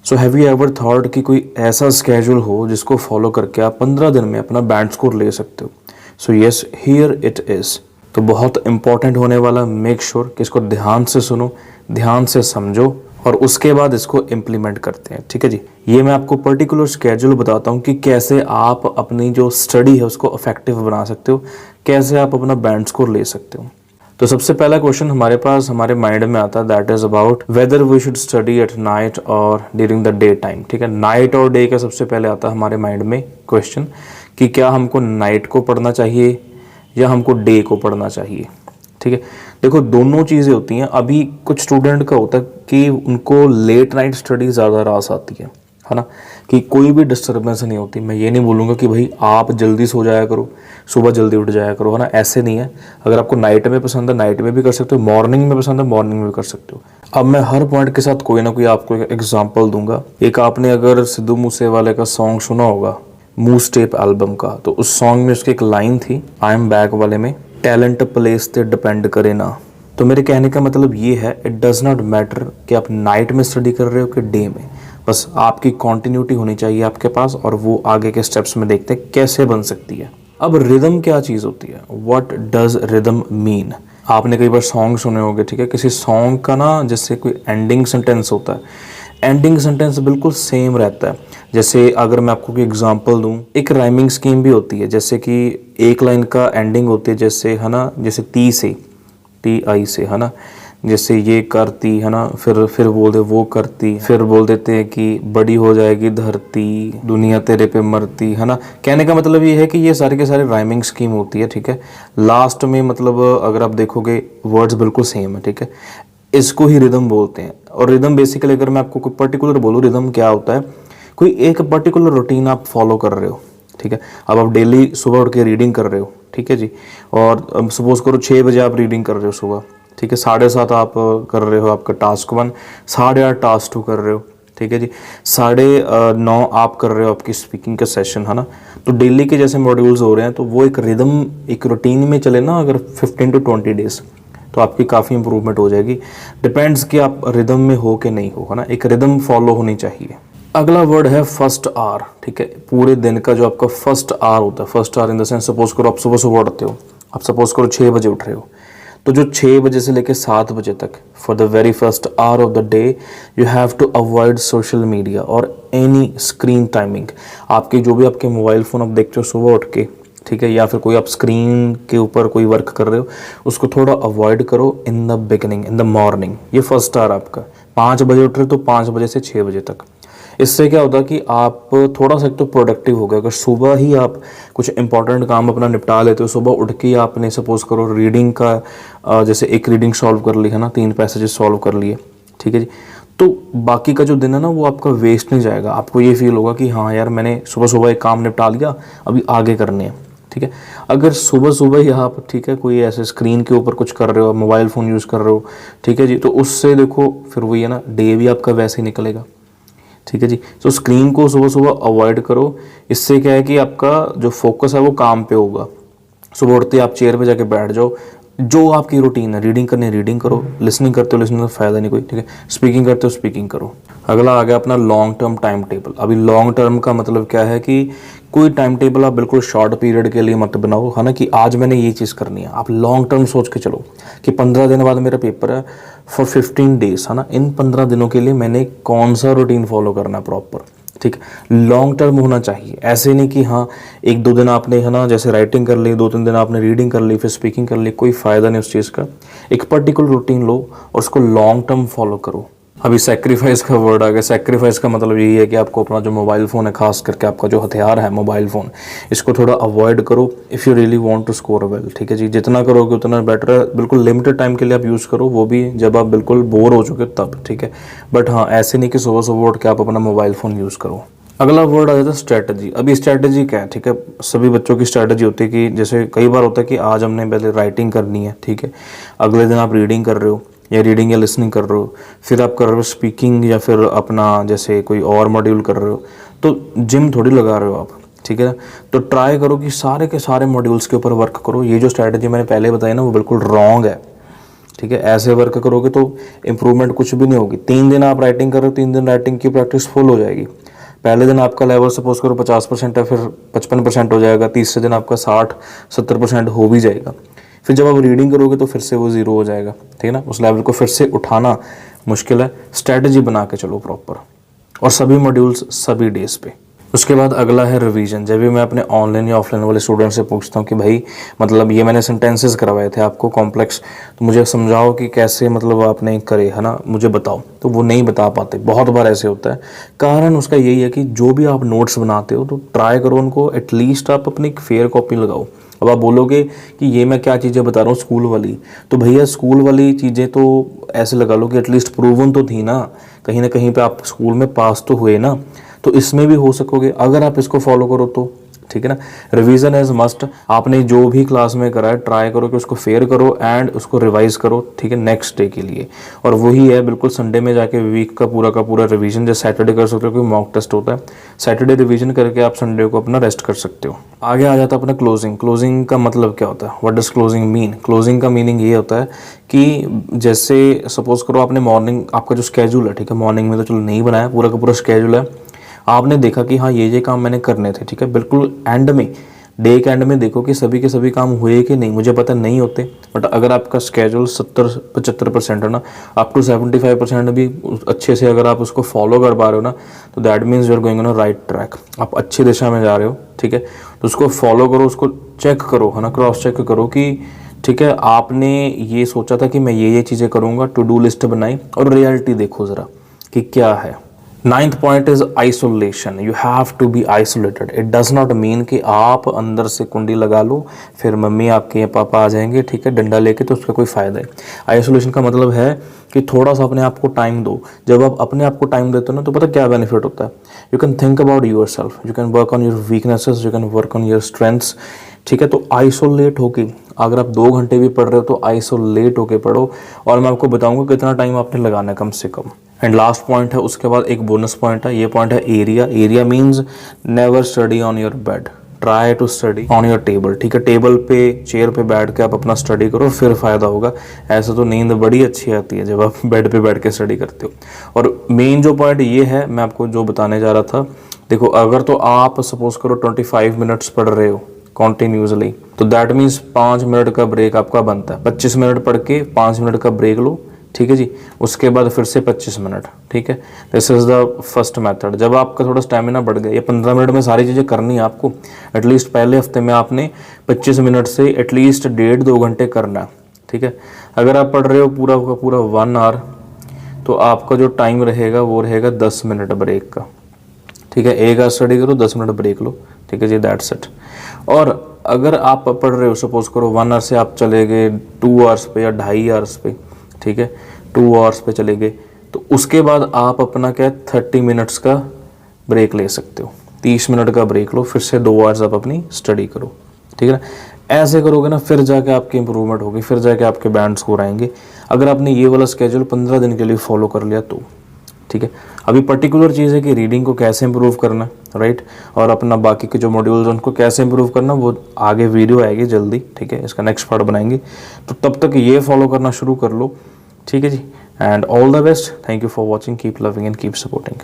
So have you ever thought कि कोई ऐसा स्केड्यूल हो जिसको फॉलो करके आप 15 दिन में अपना बैंड स्कोर ले सकते हो? So yes, here it is. तो बहुत इंपॉर्टेंट होने वाला, मेक श्योर कि इसको ध्यान से सुनो, ध्यान से समझो और उसके बाद इसको इम्प्लीमेंट करते हैं। ठीक है जी, ये मैं आपको पर्टिकुलर स्केड्यूल बताता हूँ कि कैसे आप अपनी जो स्टडी है उसको इफेक्टिव बना सकते हो, कैसे आप अपना बैंड स्कोर ले सकते हो। तो सबसे पहला क्वेश्चन हमारे माइंड में आता है, that is about whether we should study at night और ड्यूरिंग द डे टाइम। ठीक है, नाइट और डे का सबसे पहले आता है हमारे माइंड में क्वेश्चन कि क्या हमको नाइट को पढ़ना चाहिए या हमको डे को पढ़ना चाहिए। ठीक है, देखो दोनों चीज़ें होती हैं। अभी कुछ स्टूडेंट का होता है कि उनको लेट नाइट स्टडी ज़्यादा रास आती है ना, कि कोई भी डिस्टर्बेंस नहीं होती। मैं ये नहीं बोलूँगा कि भाई आप जल्दी सो जाया करो, सुबह जल्दी उठ जाया करो, है ना, ऐसे नहीं है। अगर आपको नाइट में पसंद है नाइट में भी कर सकते हो, मॉर्निंग में पसंद है मॉर्निंग में भी कर सकते हो। अब मैं हर पॉइंट के साथ कोई ना कोई आपको एक एग्जाम्पल दूंगा। एक आपने अगर सिद्धू मूसेवाले का सॉन्ग सुना होगा, मूव स्टेप एल्बम का, तो उस सॉन्ग में उसकी एक लाइन थी आई एम बैक वाले में, टैलेंट प्लेस पे डिपेंड करे ना। तो मेरे कहने का मतलब ये है, इट डज नॉट मैटर कि आप नाइट में स्टडी कर रहे हो कि डे में, बस आपकी कॉन्टिन्यूटी होनी चाहिए आपके पास, और वो आगे के स्टेप्स में देखते हैं कैसे बन सकती है। अब रिदम क्या चीज़ होती है, व्हाट डज रिदम मीन? आपने कई बार सॉन्ग सुने होंगे, ठीक है, किसी सॉन्ग का ना जैसे कोई एंडिंग सेंटेंस होता है, एंडिंग सेंटेंस बिल्कुल सेम रहता है। जैसे अगर मैं आपको कोई एग्जांपल दूं, एक राइमिंग स्कीम भी होती है, जैसे कि एक लाइन का एंडिंग होती है, जैसे है ना, जैसे टी से, टी आई से, है ना, जैसे ये करती, है ना, फिर बोल दे वो करती, फिर बोल देते हैं कि बड़ी हो जाएगी धरती, दुनिया तेरे पे मरती, है ना। कहने का मतलब ये है कि ये सारे के सारे राइमिंग स्कीम होती है। ठीक है, लास्ट में मतलब अगर आप देखोगे वर्ड्स बिल्कुल सेम है। ठीक है, इसको ही रिदम बोलते हैं। और रिदम बेसिकली अगर मैं आपको कोई पर्टिकुलर बोलूँ, रिदम क्या होता है, कोई एक पर्टिकुलर रूटीन आप फॉलो कर रहे हो। ठीक है, अब आप डेली सुबह उठ के रीडिंग कर रहे हो, ठीक है जी, और सपोज करो 6 बजे आप रीडिंग कर रहे हो सुबह, ठीक है, 7:30 आप कर रहे हो आपका टास्क 1, 8:30 टास्क 2 कर रहे हो, ठीक है जी, 9:30 आप कर रहे हो आपकी स्पीकिंग का सेशन, है ना। तो डेली के जैसे मॉड्यूल्स हो रहे हैं, तो वो एक रिदम, एक रूटीन में चले ना अगर 15 to 20 डेज, तो आपकी काफ़ी इंप्रूवमेंट हो जाएगी। डिपेंड्स कि आप रिदम में हो कि नहीं हो, है ना, एक रिदम फॉलो होनी चाहिए। अगला वर्ड है फर्स्ट आवर। ठीक है, पूरे दिन का जो आपका फर्स्ट आवर होता है, first hour in the sense, suppose करो आप सुबह सुबह उठते हो, आप सपोज करो 6 बजे उठ रहे हो, तो जो 6 बजे से लेकर 7 बजे तक, for the very first hour of the day, you have to avoid social media और एनी स्क्रीन टाइमिंग। आपके जो भी आपके मोबाइल फ़ोन आप देखते हो सुबह उठ के, ठीक है, या फिर कोई आप स्क्रीन के ऊपर कोई वर्क कर रहे हो, उसको थोड़ा अवॉइड करो in the beginning, in the morning. ये फर्स्ट आवर आपका 5 बजे उठ रहे हो तो 5 बजे से 6 बजे तक। इससे क्या होता है कि आप थोड़ा सा एक तो प्रोडक्टिव हो गए। अगर सुबह ही आप कुछ इंपॉर्टेंट काम अपना निपटा लेते हो, सुबह उठ के आपने सपोज करो रीडिंग का जैसे एक रीडिंग सॉल्व कर ली, है ना, 3 पैसेजेस सॉल्व कर लिए, ठीक है जी, तो बाकी का जो दिन है ना वो आपका वेस्ट नहीं जाएगा। आपको ये फील होगा कि हाँ यार मैंने सुबह सुबह एक काम निपटा लिया, अभी आगे करने हैं। ठीक है, अगर सुबह सुबह ही आप, ठीक है, कोई ऐसे स्क्रीन के ऊपर कुछ कर रहे हो, मोबाइल फ़ोन यूज़ कर रहे हो, ठीक है जी, तो उससे देखो फिर वही है ना, डे भी आपका वैसे ही निकलेगा। ठीक है जी, तो स्क्रीन को सुबह सुबह अवॉइड करो। इससे क्या है कि आपका जो फोकस है वो काम पे होगा। सुबह उठते आप चेयर पे जाके बैठ जाओ, जो आपकी रूटीन है, रीडिंग करनी है रीडिंग करो, लिसनिंग करते हो लिसनिंग का फ़ायदा नहीं कोई, ठीक है, स्पीकिंग करते हो स्पीकिंग करो। अगला आ गया अपना लॉन्ग टर्म टाइम टेबल। अभी लॉन्ग टर्म का मतलब क्या है कि कोई टाइम टेबल आप बिल्कुल शॉर्ट पीरियड के लिए मत बनाओ, है ना, कि आज मैंने ये चीज़ करनी है। आप लॉन्ग टर्म सोच के चलो कि 15 दिन बाद मेरा पेपर है, फॉर 15 डेज, है ना, इन 15 दिनों के लिए मैंने कौन सा रूटीन फॉलो करना है प्रॉपर। ठीक, लॉन्ग टर्म होना चाहिए। ऐसे नहीं कि हाँ 1-2 दिन आपने, है ना, जैसे राइटिंग कर ली, 2-3 दिन आपने रीडिंग कर ली, फिर स्पीकिंग कर ली, कोई फ़ायदा नहीं उस चीज़ का। एक पर्टिकुलर रूटीन लो और उसको लॉन्ग टर्म फॉलो करो। अभी सेक्रीफाइस का वर्ड आ गया। सेक्रीफाइस का मतलब यही है कि आपको अपना जो मोबाइल फ़ोन है, खास करके आपका जो हथियार है मोबाइल फ़ोन, इसको थोड़ा अवॉइड करो if you really want to score well. ठीक है जी, जितना करोगे उतना बेटर है। बिल्कुल लिमिटेड टाइम के लिए आप यूज़ करो, वो भी जब आप बिल्कुल बोर हो चुके तब, ठीक है, बट हाँ ऐसे नहीं कि सुबह सुबह उठ के आप अपना मोबाइल फ़ोन यूज़ करो। अगला वर्ड आ जाता है स्ट्रैटेजी। अभी स्ट्रैटेजी क्या है, ठीक है, सभी बच्चों की स्ट्रैटेजी होती है कि जैसे कई बार होता है कि आज हमने पहले राइटिंग करनी है, ठीक है, अगले दिन आप रीडिंग कर रहे हो या रीडिंग या लिसनिंग कर रहे हो, फिर आप कर रहे हो स्पीकिंग या फिर अपना जैसे कोई और मॉड्यूल कर रहे हो, तो जिम थोड़ी लगा रहे हो आप, ठीक है। तो ट्राई करो कि सारे के सारे मॉड्यूल्स के ऊपर वर्क करो। ये जो स्ट्रैटेजी मैंने पहले बताई ना वो बिल्कुल रॉन्ग है। ठीक है। ऐसे वर्क करोगे तो इम्प्रूवमेंट कुछ भी नहीं होगी। 3 दिन आप राइटिंग कर रहे हो, 3 दिन राइटिंग की प्रैक्टिस फुल हो जाएगी। पहले दिन आपका लेवल सपोज करो 50% है, फिर 55% हो जाएगा, तीसरे दिन आपका 60-70% हो भी जाएगा। फिर जब आप रीडिंग करोगे तो फिर से वो 0 हो जाएगा, ठीक है ना। उस लेवल को फिर से उठाना मुश्किल है। स्ट्रैटेजी बना के चलो प्रॉपर, और सभी मॉड्यूल्स सभी डेज पे। उसके बाद अगला है रिवीजन। जब भी मैं अपने ऑनलाइन या ऑफलाइन वाले स्टूडेंट से पूछता हूँ कि भाई मतलब ये मैंने सेंटेंसेस करवाए थे आपको कॉम्प्लेक्स, तो मुझे समझाओ कि कैसे मतलब आपने करे, है ना, मुझे बताओ, तो वो नहीं बता पाते। बहुत बार ऐसे होता है। कारण उसका यही है कि जो भी आप नोट्स बनाते हो तो ट्राई करो उनको एटलीस्ट आप अपनी एक फेयर कॉपी लगाओ। अब आप बोलोगे कि ये मैं क्या चीज़ें बता रहा हूँ स्कूल वाली, तो भैया स्कूल वाली चीज़ें तो ऐसे लगा लो कि एटलीस्ट प्रूवन तो थी ना कहीं पे आप स्कूल में पास तो हुए ना, तो इसमें भी हो सकोगे अगर आप इसको फॉलो करो तो, ठीक है ना। Revision is must. आपने जो भी क्लास में करा है ट्राई करो कि उसको फेयर करो एंड उसको रिवाइज करो, ठीक है, नेक्स्ट डे के लिए। और वही है बिल्कुल संडे में जाके वीक का पूरा रिवीजन, जैसे सैटरडे कर सकते हो कोई मॉक टेस्ट होता है, सैटरडे रिवीजन करके आप संडे को अपना रेस्ट कर सकते हो। आगे आ जाता है अपना क्लोजिंग। क्लोजिंग का मतलब क्या होता है, what does closing mean. Closing का मीनिंग ये होता है कि जैसे सपोज करो आपने मॉर्निंग, आपका जो स्केड्यूल है, ठीक है, मॉर्निंग में तो चलो नहीं बनाया, पूरा का पूरा स्केड्यूल है, आपने देखा कि हाँ ये काम मैंने करने थे, ठीक है, बिल्कुल एंड में, डे के एंड में देखो कि सभी के सभी काम हुए कि नहीं, मुझे पता नहीं होते, बट अगर आपका स्केड्यूल 70-75% है ना, अप टू 75% भी अच्छे से अगर आप उसको फॉलो कर पा रहे हो ना, तो that means you are going on right track, आप अच्छी दिशा में जा रहे हो, ठीक है। तो उसको फॉलो करो, उसको चेक करो, है ना, क्रॉस चेक करो कि ठीक है आपने ये सोचा था कि मैं ये चीज़ें करूँगा, टू डू लिस्ट बनाई, और रियलिटी देखो ज़रा कि क्या है। 9th point is isolation. You have to be isolated. It does not mean कि आप अंदर से कुंडी लगा लो फिर मम्मी आपके या पापा आ जाएंगे, ठीक है, डंडा लेके, तो उसका कोई फ़ायदा है। आइसोलेशन का मतलब है कि थोड़ा सा अपने आप को टाइम दो। जब आप अपने आप को टाइम देते हो ना, तो पता क्या बेनिफिट होता है, you can think about your self, you can work on your weaknesses, you can work on your strengths, ठीक है। तो आइसोलेट होके अगर आप 2 घंटे भी पढ़ रहे हो तो आइसोलेट होके पढ़ो, और मैं आपको बताऊंगा कितना टाइम आपने लगाना है कम से कम। एंड लास्ट पॉइंट है, उसके बाद एक बोनस पॉइंट है, ये पॉइंट है area. Area means never study on your bed, try to study on your table, ठीक है। टेबल पे, चेयर पे बैठ के आप अपना स्टडी करो, फिर फायदा होगा। ऐसे तो नींद बड़ी अच्छी आती है जब आप बेड पे बैठ के स्टडी करते हो। और मेन जो पॉइंट ये है, मैं आपको जो बताने जा रहा था, देखो अगर तो आप सपोज करो 25 मिनट्स पढ़ रहे हो कॉन्टिन्यूसली, तो दैट मीन्स 5 मिनट का ब्रेक आपका बनता है। 25 मिनट पढ़ के 5 मिनट का ब्रेक लो, ठीक है जी, उसके बाद फिर से 25 मिनट, ठीक है। This is the first method. जब आपका थोड़ा स्टेमिना बढ़ गया, ये 15 मिनट में सारी चीज़ें करनी है आपको, एटलीस्ट पहले हफ्ते में आपने 25 मिनट से एटलीस्ट 1.5-2 घंटे करना है, ठीक है। अगर आप पढ़ रहे हो पूरा का पूरा 1 आवर, तो आपका जो टाइम रहेगा वो रहेगा 10 मिनट ब्रेक का, ठीक है। 1 आवर स्टडी करो, 10 मिनट ब्रेक लो, ठीक है जी, दैट्स इट। और अगर आप पढ़ रहे हो सपोज करो 1 आवर से आप चले गए 2 आवर्स पे या 2.5 आवर्स पे, ठीक है, 2 आवर्स पे चले गए, तो उसके बाद आप अपना क्या 30 मिनट्स का ब्रेक ले सकते हो। 30 मिनट का ब्रेक लो, फिर से 2 आवर्स आप अपनी स्टडी करो, ठीक है ना। ऐसे करोगे ना, फिर जाके आपकी इंप्रूवमेंट होगी, फिर जाके आपके बैंड स्कोर आएंगे। अगर आपने ये वाला स्केड्यूल 15 दिन के लिए फॉलो कर लिया तो, ठीक है। अभी पर्टिकुलर चीज़ है कि रीडिंग को कैसे इंप्रूव करना, राइट, और अपना बाकी के जो मॉड्यूल्स उनको कैसे इंप्रूव करना, वो आगे वीडियो आएगी जल्दी, ठीक है, इसका नेक्स्ट पार्ट बनाएंगे। तो तब तक ये फॉलो करना शुरू कर लो, ठीक है जी। And all the best, thank you for watching, keep loving and keep supporting.